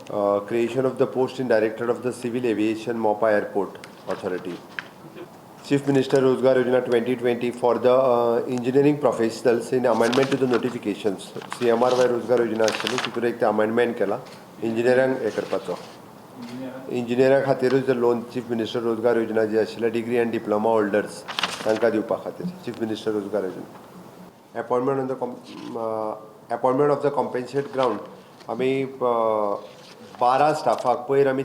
creation of the post in Director of the Civil Aviation MOPA Airport Authority. Chief Minister Rozgar Yojana 2020 for the engineering professionals in amendment to the notifications. CMRY Rozgar Yojana आसली तितून एक amendment केला इंजिनियरांक हे करपाचो. इंजिनियरां खातीरूच loan chief minister रोजगार योजना जी आशिल्ल्या डिग्री एंड डिप्लोमा होल्डर्स तांकां दिवपा खातीर चीफ मिनिस्टर रोजगार योजना. Appointment of the compensate ground आमी 12 स्टाफाक पयर आमी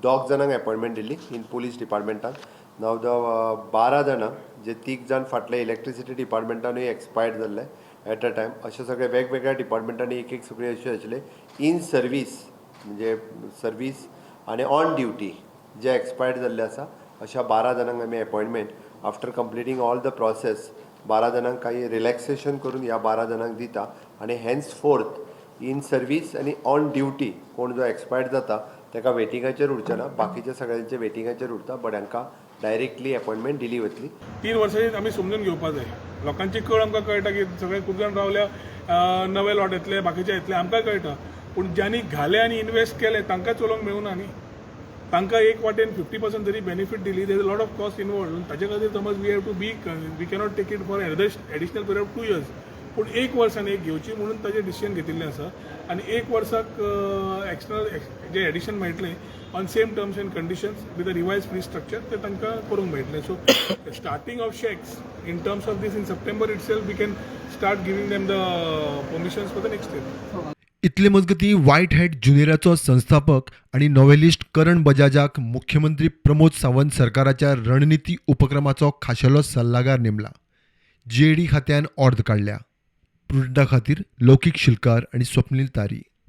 2 जाणांक अपॉइंटमेंट दिल्ली इन पुलीस डिपार्टमेंटान. नाव द 12 जाणां जे 3 जाण फाटले इलेक्ट्रिसिटी डिपार्टमेंटानूय एक्सपायर्ड जाल्ले एट अ टायम. अशे सगळे वेगवेगळ्या डिपार्टमेंटांनी एक सगळे अशे आशिल्ले इन सर्वीस म्हणजे सर्वीस आणि ऑन ड्युटी जे एक्सपायर्ड जाल्ले आसा अशा 12 जाणांक आमी appointment after completing all the process 12 जाणांक काही रिलॅक्सेशन करून ह्या 12 जाणांक दिता आणि हेन्स फोर्थ इन सर्वीस आणि ऑन ड्युटी कोण जो एक्सपायर्ड जाता ताका वेटिंगाचेर उरचे ना, बाकीच्या सगळ्यांचे वेटिंगाचेर उरता बट हांकां डायरेक्टली अपॉइंटमेंट दिली वतली. 3 वर्सांनी आमी समजून घेवपाक जाय. लोकांची कळ आमकां कळटा की सगळे खूब जाण रावल्या नवे लॉट येतले बाकीचे येतले आमकां कळटा पूण ज्यांनी घाले आनी इन्वेस्ट केले तांकां चलोवंक मेळूना न्ही. तांकां एक वाटेन 50% जरी बेनिफीट दिली there is lot of cost involve. ताचे खातीर समज we have to we cannot take it for additional period of 2 years. पूण 1 वर्सान एक घेवची म्हणून ताजें डिसिजन घेतिल्लें आसा आनी 1 वर्साक एक्सटर्नल जे एडिशन मेळटलें on same terms and conditions with a revise fee structure ते तांकां करूंक मेळटलें. सो स्टार्टींग ऑफ शेक्स in terms of these in September itself we can start giving them the permissions for the next year. इतले मजगती white hat ज्युनियराचो संस्थापक आणि नॉव्हेलिस्ट करण बजाजाक मुख्यमंत्री प्रमोद सावंत सरकाराच्या रणनीती उपक्रमाचो खाशेलो सल्लागार नेमला. जेडी खात्यान ऑर्द काडल्या. प्रुडंटा खातीर लौकीक शिलकार आणि स्वप्नील तारी.